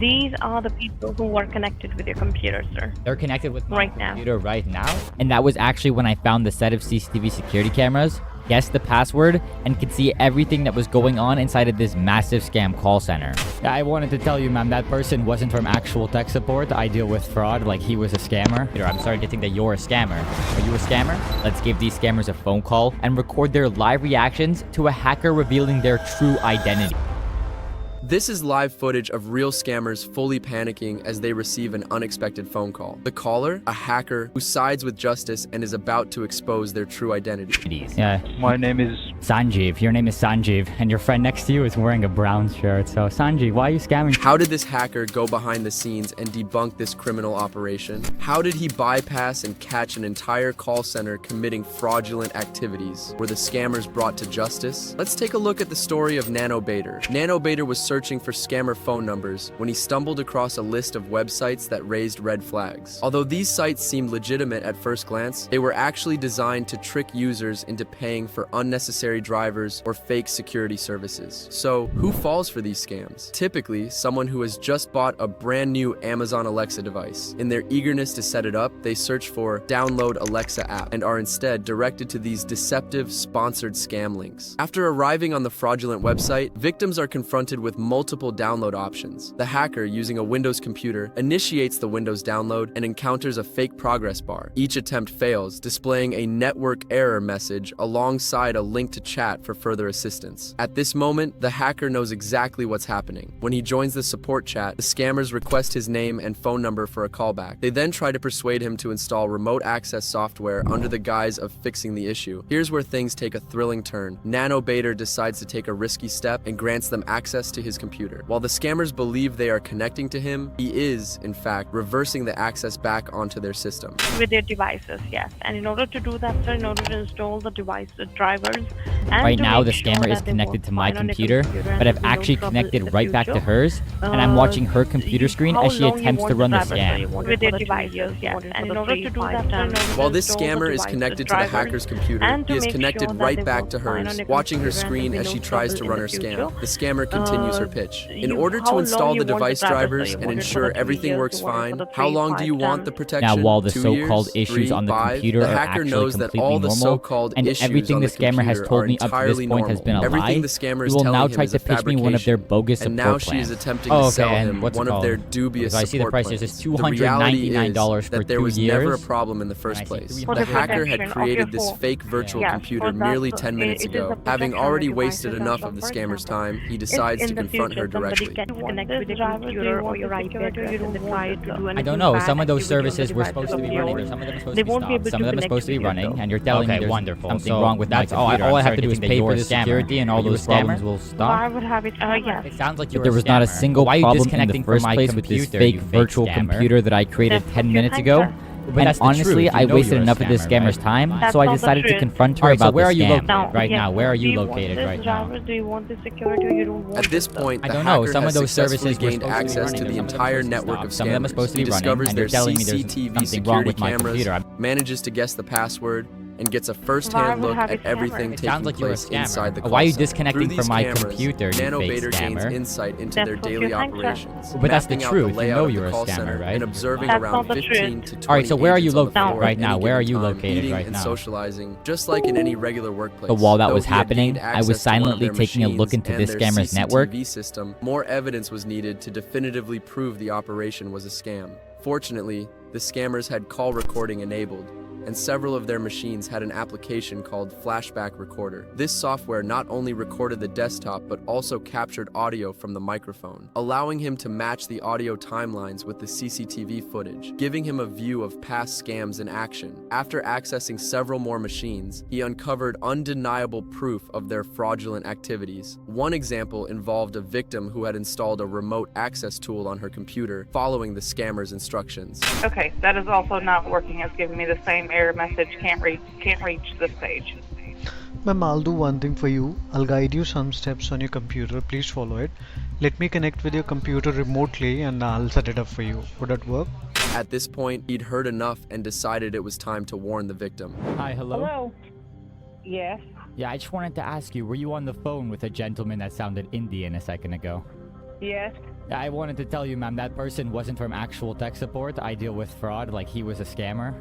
These are the people who are connected with your computer, sir. They're connected with my Right now. computer right now. And that was actually when I found the set of CCTV security cameras, guessed the password, and could see everything that was going on inside of this massive scam call center. Yeah, I wanted to tell you, ma'am, that person wasn't from actual tech support. I deal with fraud like he was a scammer. I'm starting to think that you're a scammer. Are you a scammer? Let's give these scammers a phone call and record their live reactions to a hacker revealing their true identity. This is live footage of real scammers fully panicking as they receive an unexpected phone call. The caller, a hacker who sides with justice and is about to expose their true identity. Yeah. My name is Sanjeev. Your name is Sanjeev, and your friend next to you is wearing a brown shirt. So, Sanjeev, why are you scamming? How did this hacker go behind the scenes and debunk this criminal operation? How did he bypass and catch an entire call center committing fraudulent activities? Were the scammers brought to justice? Let's take a look at the story of Nano Bader. Nano Bader was searching for scammer phone numbers when he stumbled across a list of websites that raised red flags. Although these sites seemed legitimate at first glance, they were actually designed to trick users into paying for unnecessary drivers or fake security services. So, who falls for these scams? Typically, someone who has just bought a brand new Amazon Alexa device. In their eagerness to set it up, they search for download Alexa app and are instead directed to these deceptive sponsored scam links. After arriving on the fraudulent website, victims are confronted with multiple download options. The hacker, using a Windows computer, initiates the Windows download and encounters a fake progress bar. Each attempt fails, displaying a network error message alongside a link to chat for further assistance. At this moment, the hacker knows exactly what's happening. When he joins the support chat, the scammers request his name and phone number for a callback. They then try to persuade him to install remote access software under the guise of fixing the issue. Here's where things take a thrilling turn. Nano Bader decides to take a risky step and grants them access to his computer. While the scammers believe they are connecting to him, he is, in fact, reversing the access back onto their system. With their devices, yes. And in order to do that, sir, in order to install the device, the drivers, and Right to now, make the sure scammer that is they connected won't to my find on your computer, computer and but I've there'll be no actually trouble in connected the right back to future. hers, and I'm watching her computer screen How as she long you attempts to want run the drivers, sir? You scam. want with their devices, yes. And in order to do that, sir, in order to While this install the scammer is device, connected to the drivers, hacker's computer, and he to is make connected sure that right they back won't to find hers, on your watching her computer and screen there'll as be she no tries to trouble run in her the scam. future. The scammer continues her pitch. In How order to long install you the want device drivers, sir? drivers You and want it for ensure the 3 everything years, works you want it fine, for the how 3, long do 5, you want 10? the protection? Now, while the 2 so-called years, issues 3, on the 5? computer The are hacker actually knows that completely all the normal, so-called and issues everything on the the scammer has computer told are me up to this entirely point has normal. been a Everything lie, the scammer he is will now telling him try is to a pitch me one of their fabrication, bogus and support now she is plans. attempting to sell and him what's it one of called? their dubious So I see the support price is plans. just The reality is $299 for that there 2 was never a years. problem in the And first I see place. 300 The hacker had protection of created your this phone. fake virtual Yes, computer for that, merely 10 minutes it is a ago. Having protection of already your wasted devices, enough so of the for scammer's example, time, he if decides in to the confront her future somebody directly. can connect with your computer or your IP address and they try to do anything I don't know. bad Some of those activity on the services were devices supposed to of be running. yours, Some of them are supposed they to be won't be stopped. able Some to of them are connect supposed to be with you, running, though. and you're telling me there's something wrong with my computer. all I have I'm to do is starting pay think for that the you're a security scammer. and all Are you a those problems scammer? will So stop. I would have it, yes. It sounds like But you're there was not a scammer. single Why are you problem in disconnecting the from first my place with this computer, fake you fake virtual scammer? computer that I created That's 10 what you minutes think, ago. sir. But And that's the honestly, truth. You I know wasted you're a enough of this scammer, scammer's right? time, That's so I not the decided to truth. confront her Alright, so about where the are you scam. located right yes, now? Where are do you want located this right now? drivers? Do you want the security or you don't want At this it, though? point, I the don't know. hacker Some has of those successfully services were gained supposed to be access running. to the Some of them entire supposed to network stop. of Some of them are scammers. supposed to He be running, discovers and their you're telling me there's CCTV something wrong security with my cameras, computer. manages to guess the password, and gets a Why first-hand would look have at it everything hammered? It taking sounds like you're a place inside the scammer. call Why are you center. disconnecting Through from these my cameras, computer, you Nano fake Bader gains scammer? insight into That's their what you daily think, sir. operations, But that's the mapping out truth. You layout know of you're the a call scammer, center right? and observing That's around not the 15 truth. to 20 Alright, so where are you agents on the located floor right at now? any Where are given you time, located eating right and now? socializing, just like in any regular workplace. But while that Though was he had gained happening, I was access to one of silently their taking a look machines into and this their scammer's network. CCTV system, more evidence was needed to definitively prove the operation was a scam. Fortunately, the scammers had call recording enabled, and several of their machines had an application called Flashback Recorder. This software not only recorded the desktop but also captured audio from the microphone, allowing him to match the audio timelines with the CCTV footage, giving him a view of past scams in action. After accessing several more machines, he uncovered undeniable proof of their fraudulent activities. One example involved a victim who had installed a remote access tool on her computer following the scammer's instructions. Okay, that is also not working. It's giving me the same error message. Can't reach this page. Ma'am, I'll do one thing for you. I'll guide you some steps on your computer. Please follow it. Let me connect with your computer remotely and I'll set it up for you. Would that work? At this point, he'd heard enough and decided it was time to warn the victim. Hi, hello? Hello? Yes. Yeah, I just wanted to ask you, were you on the phone with a gentleman that sounded Indian a second ago? Yes. I wanted to tell you, ma'am, that person wasn't from actual tech support. I deal with fraud. Like, he was a scammer.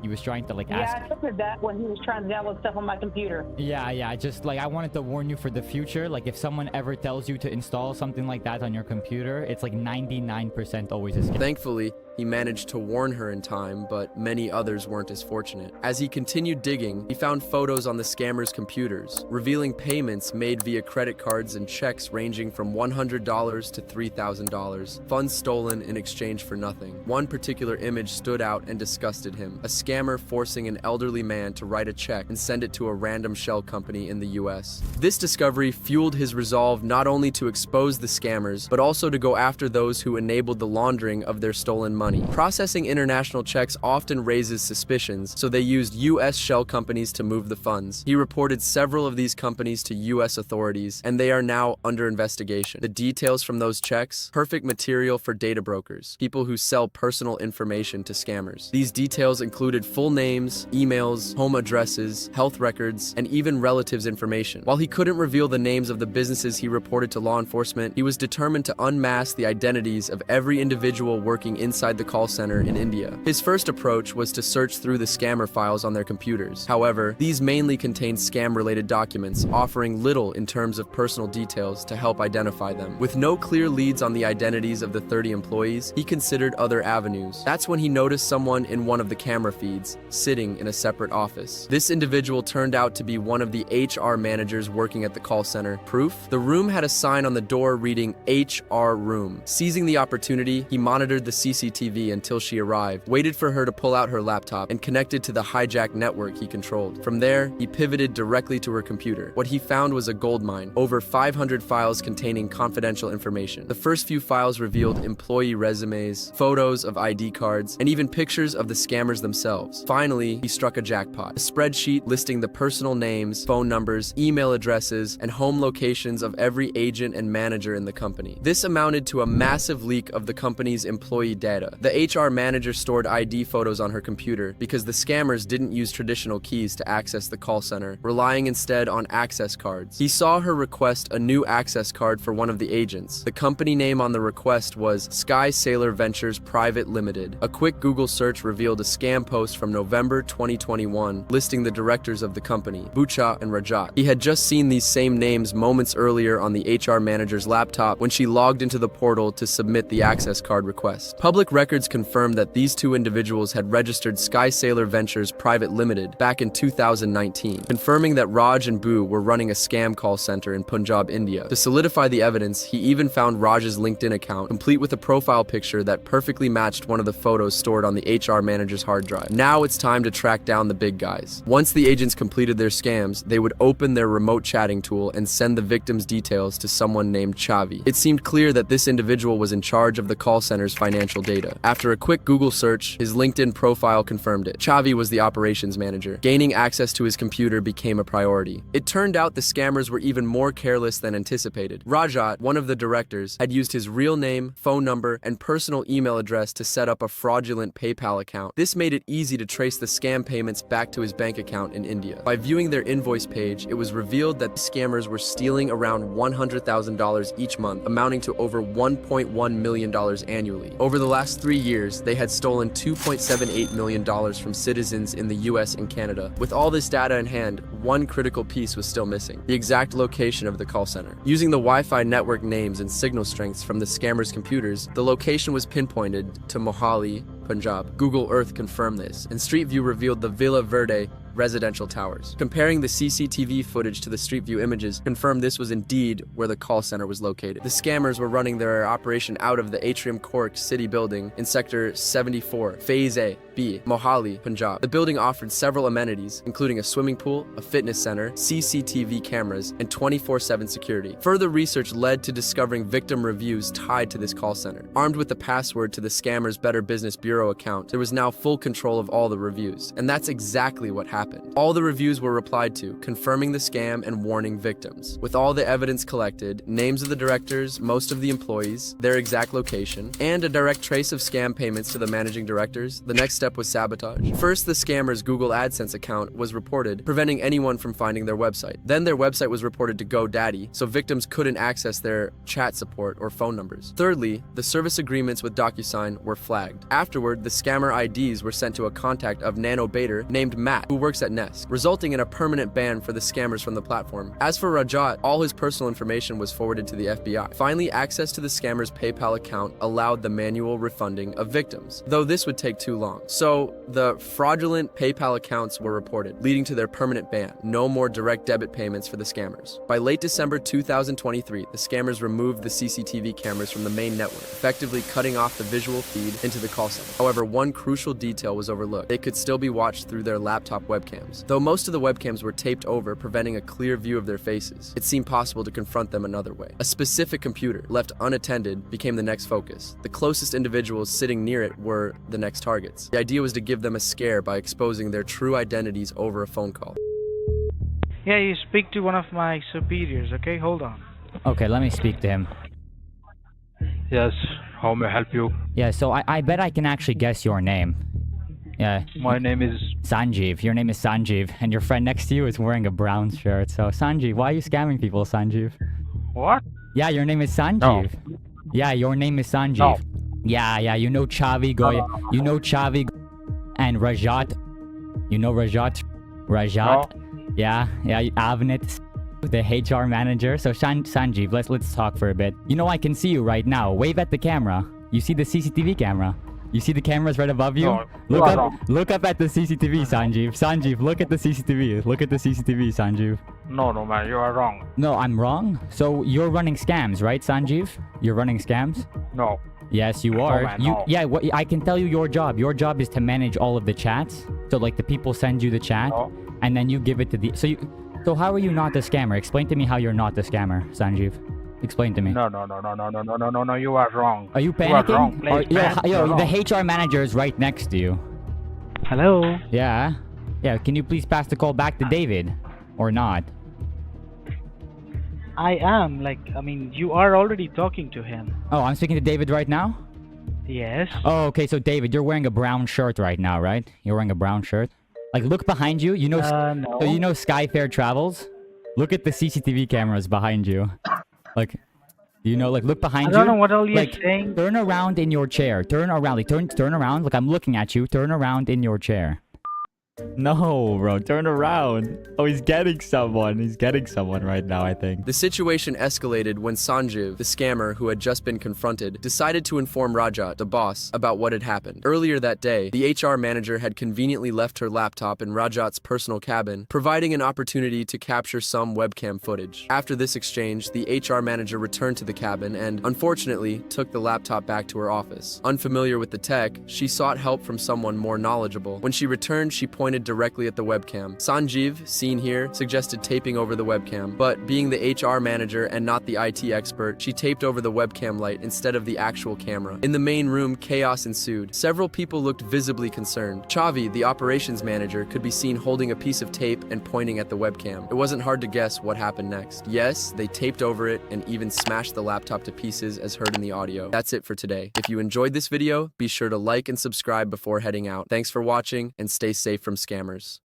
He was trying to, like, ask... Yeah, I figured that when he was trying to download stuff on my computer. Yeah, just, like, I wanted to warn you for the future. Like, if someone ever tells you to install something like that on your computer, it's, like, 99% always a scam. Thankfully, he managed to warn her in time, but many others weren't as fortunate. As he continued digging, he found photos on the scammer's computers, revealing payments made via credit cards and checks ranging from $100 to $3,000, funds stolen in exchange for nothing. One particular image stood out and disgusted him: a scammer forcing an elderly man to write a check and send it to a random shell company in the US. This discovery fueled his resolve not only to expose the scammers, but also to go after those who enabled the laundering of their stolen money. Processing international checks often raises suspicions, so they used US shell companies to move the funds. He reported several of these companies to US authorities, and they are now under investigation. The details from those checks: perfect material for data brokers, people who sell personal information to scammers. These details included full names, emails, home addresses, health records, and even relatives' information. While he couldn't reveal the names of the businesses he reported to law enforcement, he was determined to unmask the identities of every individual working inside the call center in India. His first approach was to search through the scammer files on their computers. However, these mainly contained scam-related documents, offering little in terms of personal details to help identify them. With no clear leads on the identities of the 30 employees, he considered other avenues. That's when he noticed someone in one of the camera feeds, sitting in a separate office. This individual turned out to be one of the HR managers working at the call center. Proof? The room had a sign on the door reading HR room. Seizing the opportunity, he monitored the CCTV until she arrived, waited for her to pull out her laptop, and connected to the hijacked network he controlled. From there, he pivoted directly to her computer. What he found was a goldmine: over 500 files containing confidential information. The first few files revealed employee resumes, photos of ID cards, and even pictures of the scammers themselves. Finally, he struck a jackpot: a spreadsheet listing the personal names, phone numbers, email addresses, and home locations of every agent and manager in the company. This amounted to a massive leak of the company's employee data. The HR manager stored ID photos on her computer because the scammers didn't use traditional keys to access the call center, relying instead on access cards. He saw her request a new access card for one of the agents. The company name on the request was Sky Sailor Ventures Private Limited. A quick Google search revealed a scam post from November 2021 listing the directors of the company, Bucha and Rajat. He had just seen these same names moments earlier on the HR manager's laptop when she logged into the portal to submit the access card request. Public records confirmed that these two individuals had registered Sky Sailor Ventures Private Limited back in 2019, confirming that Raj and Bu were running a scam call center in Punjab, India. To solidify the evidence, he even found Raj's LinkedIn account, complete with a profile picture that perfectly matched one of the photos stored on the HR manager's hard drive. Now it's time to track down the big guys. Once the agents completed their scams, they would open their remote chatting tool and send the victim's details to someone named Chavi. It seemed clear that this individual was in charge of the call center's financial data. After a quick Google search, his LinkedIn profile confirmed it. Chavi was the operations manager. Gaining access to his computer became a priority. It turned out the scammers were even more careless than anticipated. Rajat, one of the directors, had used his real name, phone number, and personal email address to set up a fraudulent PayPal account. This made it easy to trace the scam payments back to his bank account in India. By viewing their invoice page, it was revealed that the scammers were stealing around $100,000 each month, amounting to over $1.1 million annually. Over the last 3 years, they had stolen $2.78 million from citizens in the US and Canada. With all this data in hand, one critical piece was still missing: the exact location of the call center. Using the Wi-Fi network names and signal strengths from the scammers' computers, the location was pinpointed to Mohali, Punjab. Google Earth confirmed this, and Street View revealed the Villa Verde residential towers. Comparing the CCTV footage to the Street View images confirmed this was indeed where the call center was located. The scammers were running their operation out of the Atrium Cork City building in Sector 74, Phase A, B, Mohali, Punjab. The building offered several amenities, including a swimming pool, a fitness center, CCTV cameras, and 24/7 security. Further research led to discovering victim reviews tied to this call center. Armed with the password to the scammers' Better Business Bureau account, there was now full control of all the reviews. And that's exactly what happened. happened. All the reviews were replied to, confirming the scam and warning victims. With all the evidence collected, names of the directors, most of the employees, their exact location, and a direct trace of scam payments to the managing directors, the next step was sabotage. First, the scammer's Google AdSense account was reported, preventing anyone from finding their website. Then their website was reported to GoDaddy, so victims couldn't access their chat support or phone numbers. Thirdly, the service agreements with DocuSign were flagged. Afterward, the scammer IDs were sent to a contact of Nano Bader named Matt, who works at Nest, resulting in a permanent ban for the scammers from the platform. As for Rajat, all his personal information was forwarded to the FBI. Finally, access to the scammer's PayPal account allowed the manual refunding of victims, though this would take too long. So, the fraudulent PayPal accounts were reported, leading to their permanent ban. No more direct debit payments for the scammers. By late December 2023, the scammers removed the CCTV cameras from the main network, effectively cutting off the visual feed into the call center. However, one crucial detail was overlooked. They could still be watched through their laptop webcams. Though most of the webcams were taped over, preventing a clear view of their faces, it seemed possible to confront them another way. A specific computer, left unattended, became the next focus. The closest individuals sitting near it were the next targets. The idea was to give them a scare by exposing their true identities over a phone call. Yeah, you speak to one of my superiors, okay? Hold on. Okay, let me speak to him. Yes, how may I help you? Yeah, so I bet I can actually guess your name. Yeah. My name is... Sanjeev. Your name is Sanjeev, and your friend next to you is wearing a brown shirt. So, Sanjeev, why are you scamming people, Sanjeev? What? Yeah, your name is Sanjeev. No. Yeah, your name is Sanjeev. No. Yeah, you know Chavi Goy. You know Chavi and Rajat. You know Rajat? Rajat? No. Yeah, Avnit, the HR manager. So, Sanjeev, let's talk for a bit. You know I can see you right now. Wave at the camera. You see the CCTV camera? You see the cameras right above you? No, look up at the CCTV, Sanjeev. Sanjeev, look at the CCTV. Look at the CCTV, Sanjeev. No, man, you are wrong. No, I'm wrong? So you're running scams, right, Sanjeev? You're running scams? No. Yes, you are. man, no. Yeah, I can tell you your job. Your job is to manage all of the chats. So like the people send you the chat, No. and then you give it to the... So how are you not the scammer? Explain to me how you're not the scammer, Sanjeev. Explain to me. No, you are wrong. Are you You panicking? are wrong, please, man. You are The HR manager is right next to you. Hello? Yeah. Yeah, can you please pass the call back to David? Or not? I am, you are already talking to him. Oh, I'm speaking to David right now? Yes. Oh, okay, so David, you're wearing a brown shirt right now, right? You're wearing a brown shirt? Like, look behind you. You know, No. So you know Skyfair Travels? Look at the CCTV cameras behind you. Like, look behind you. I don't know what all you're saying. Turn around in your chair. Turn around. Turn around. Like, I'm looking at you. Turn around in your chair. No, bro, turn around. Oh, he's getting someone. He's getting someone right now, I think. The situation escalated when Sanjeev, the scammer who had just been confronted, decided to inform Rajat, the boss, about what had happened. Earlier that day, the HR manager had conveniently left her laptop in Rajat's personal cabin, providing an opportunity to capture some webcam footage. After this exchange, the HR manager returned to the cabin and, unfortunately, took the laptop back to her office. Unfamiliar with the tech, she sought help from someone more knowledgeable. When she returned, she pointed directly at the webcam. Sanjeev, seen here, suggested taping over the webcam, but being the HR manager and not the IT expert, she taped over the webcam light instead of the actual camera. In the main room, chaos ensued. Several people looked visibly concerned. Chavi, the operations manager, could be seen holding a piece of tape and pointing at the webcam. It wasn't hard to guess what happened next. Yes, they taped over it and even smashed the laptop to pieces as heard in the audio. That's it for today. If you enjoyed this video, be sure to like and subscribe before heading out. Thanks for watching and stay safe from scammers.